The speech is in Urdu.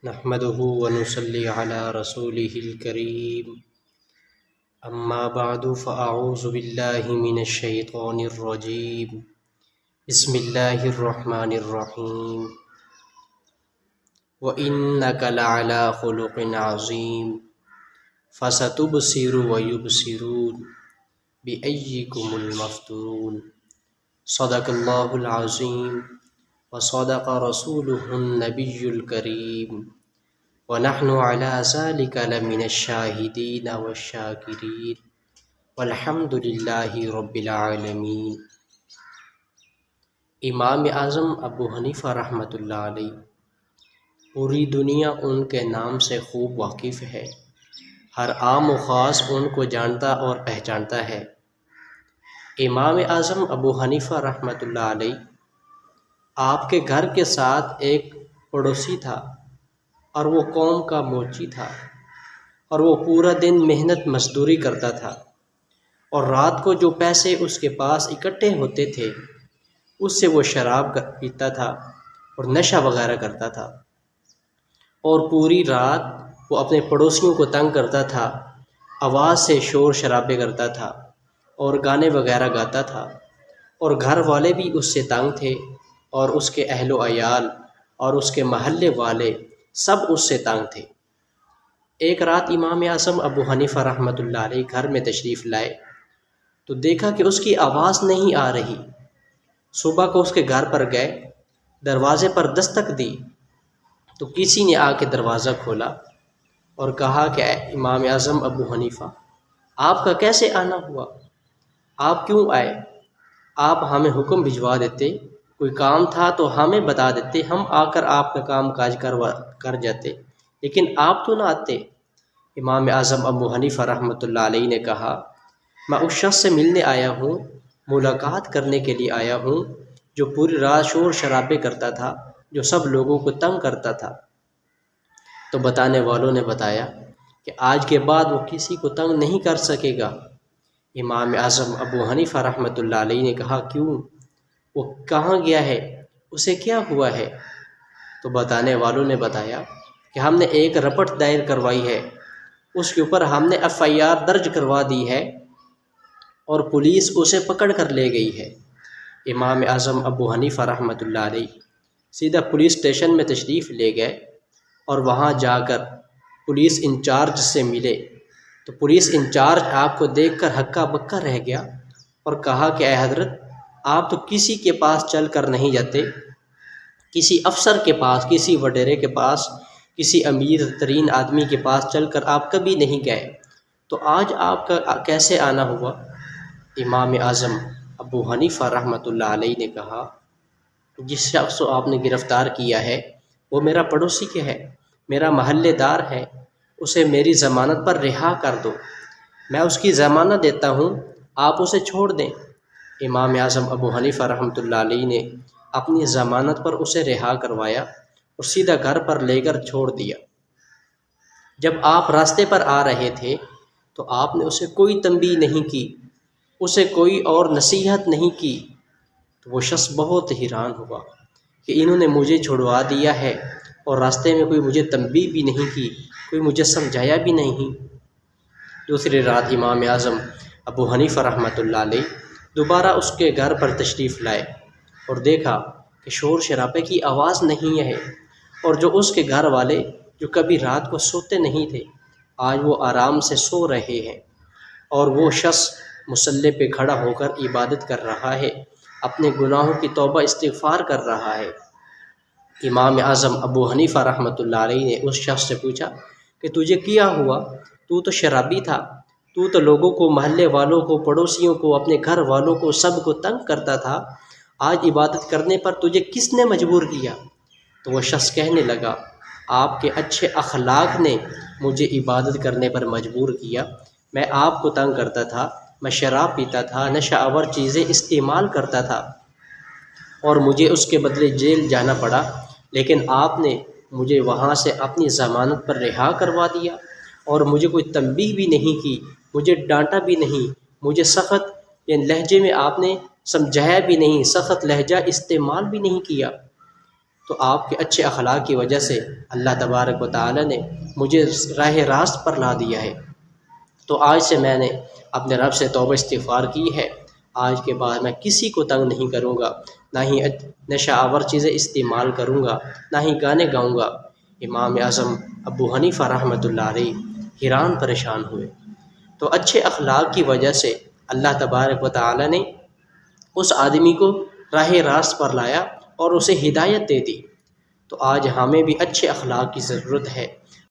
نحمده ونصلي على رسوله الكريم أما بعد فأعوذ بالله من الشيطان الرجيم بسم الله الرحمن الرحيم وإنك لعلى خلق عظيم فستبصر ويبصرون بأيكم المفتون صدق الله العظيم وصدق رسوله النبي الكريم ونحن على ذلك لمن الشاهدين والشاكرين والحمد لله رب العالمین۔ امام اعظم ابو حنیفہ رحمۃ اللہ علیہ پوری دنیا ان کے نام سے خوب واقف ہے، ہر عام و خاص ان کو جانتا اور پہچانتا ہے۔ امام اعظم ابو حنیفہ رحمۃ اللہ علیہ آپ کے گھر کے ساتھ ایک پڑوسی تھا اور وہ قوم کا موچی تھا، اور وہ پورا دن محنت مزدوری کرتا تھا، اور رات کو جو پیسے اس کے پاس اکٹھے ہوتے تھے اس سے وہ شراب پیتا تھا اور نشہ وغیرہ کرتا تھا، اور پوری رات وہ اپنے پڑوسیوں کو تنگ کرتا تھا، آواز سے شور شرابے کرتا تھا اور گانے وغیرہ گاتا تھا، اور گھر والے بھی اس سے تنگ تھے، اور اس کے اہل و عیال اور اس کے محلے والے سب اس سے تنگ تھے۔ ایک رات امام اعظم ابو حنیفہ رحمۃ اللہ علیہ گھر میں تشریف لائے تو دیکھا کہ اس کی آواز نہیں آ رہی۔ صبح کو اس کے گھر پر گئے، دروازے پر دستک دی تو کسی نے آ کے دروازہ کھولا اور کہا کہ اے امام اعظم ابو حنیفہ، آپ کا کیسے آنا ہوا؟ آپ کیوں آئے؟ آپ ہمیں حکم بھجوا دیتے، کوئی کام تھا تو ہمیں بتا دیتے، ہم آ کر آپ کا کام کاج کر جاتے، لیکن آپ تو نہ آتے۔ امام اعظم ابو حنیفہ رحمۃ اللہ علیہ نے کہا، میں اس شخص سے ملنے آیا ہوں، ملاقات کرنے کے لیے آیا ہوں جو پوری رات شور شرابے کرتا تھا، جو سب لوگوں کو تنگ کرتا تھا۔ تو بتانے والوں نے بتایا کہ آج کے بعد وہ کسی کو تنگ نہیں کر سکے گا۔ امام اعظم ابو حنیفہ رحمۃ اللہ علیہ نے کہا، کیوں؟ وہ کہاں گیا ہے؟ اسے کیا ہوا ہے؟ تو بتانے والوں نے بتایا کہ ہم نے ایک رپٹ دائر کروائی ہے، اس کے اوپر ہم نے FIR درج کروا دی ہے اور پولیس اسے پکڑ کر لے گئی ہے۔ امام اعظم ابو حنیفہ رحمۃ اللہ علیہ سیدھا پولیس اسٹیشن میں تشریف لے گئے، اور وہاں جا کر پولیس انچارج سے ملے تو پولیس انچارج آپ کو دیکھ کر ہکا بکا رہ گیا اور کہا کہ اے حضرت، آپ تو کسی کے پاس چل کر نہیں جاتے، کسی افسر کے پاس، کسی وڈیرے کے پاس، کسی امیر ترین آدمی کے پاس چل کر آپ کبھی نہیں گئے، تو آج آپ کا کیسے آنا ہوا؟ امام اعظم ابو حنیفہ رحمۃ اللہ علیہ نے کہا، جس شخص کو آپ نے گرفتار کیا ہے وہ میرا پڑوسی کے ہے، میرا محلے دار ہے، اسے میری ضمانت پر رہا کر دو، میں اس کی ضمانت دیتا ہوں، آپ اسے چھوڑ دیں۔ امام اعظم ابو حنیفہ رحمۃ اللہ علیہ نے اپنی ضمانت پر اسے رہا کروایا اور سیدھا گھر پر لے کر چھوڑ دیا۔ جب آپ راستے پر آ رہے تھے تو آپ نے اسے کوئی تنبیہ نہیں کی، اسے کوئی اور نصیحت نہیں کی، تو وہ شخص بہت حیران ہوا کہ انہوں نے مجھے چھڑوا دیا ہے اور راستے میں کوئی مجھے تنبیہ بھی نہیں کی، کوئی مجھے سمجھایا بھی نہیں۔ دوسری رات امام اعظم ابو حنیفہ رحمۃ اللہ علیہ دوبارہ اس کے گھر پر تشریف لائے اور دیکھا کہ شور شرابے کی آواز نہیں ہے، اور جو اس کے گھر والے جو کبھی رات کو سوتے نہیں تھے آج وہ آرام سے سو رہے ہیں، اور وہ شخص مصلی پہ کھڑا ہو کر عبادت کر رہا ہے، اپنے گناہوں کی توبہ استغفار کر رہا ہے۔ امام اعظم ابو حنیفہ رحمۃ اللہ علیہ نے اس شخص سے پوچھا کہ تجھے کیا ہوا؟ تو شرابی تھا، تو لوگوں کو، محلے والوں کو، پڑوسیوں کو، اپنے گھر والوں کو، سب کو تنگ کرتا تھا، آج عبادت کرنے پر تجھے کس نے مجبور کیا؟ تو وہ شخص کہنے لگا، آپ کے اچھے اخلاق نے مجھے عبادت کرنے پر مجبور کیا، میں آپ کو تنگ کرتا تھا، میں شراب پیتا تھا، نشہ آور چیزیں استعمال کرتا تھا، اور مجھے اس کے بدلے جیل جانا پڑا، لیکن آپ نے مجھے وہاں سے اپنی ضمانت پر رہا کروا دیا، اور مجھے کوئی تنبیہ بھی نہیں کی، مجھے ڈانٹا بھی نہیں، مجھے سخت لہجے میں آپ نے سمجھایا بھی نہیں، سخت لہجہ استعمال بھی نہیں کیا۔ تو تو آپ کے اچھے اخلاق کی وجہ سے اللہ تبارک و تعالی نے مجھے راہ راست پر لا دیا ہے۔ تو آج سے میں نے اپنے رب سے توبہ استغفار کی ہے۔ آج کے بعد میں کسی کو تنگ نہیں کروں گا، نہ ہی نشہ آور چیزیں استعمال کروں گا، نہ ہی گانے گاؤں گا۔ امام اعظم ابو حنیفہ رحمۃ اللہ علیہ حیران پریشان ہوئے۔ تو اچھے اخلاق کی وجہ سے اللہ تبارک و تعالی نے اس آدمی کو راہ راست پر لایا اور اسے ہدایت دے دی۔ تو آج ہمیں بھی اچھے اخلاق کی ضرورت ہے۔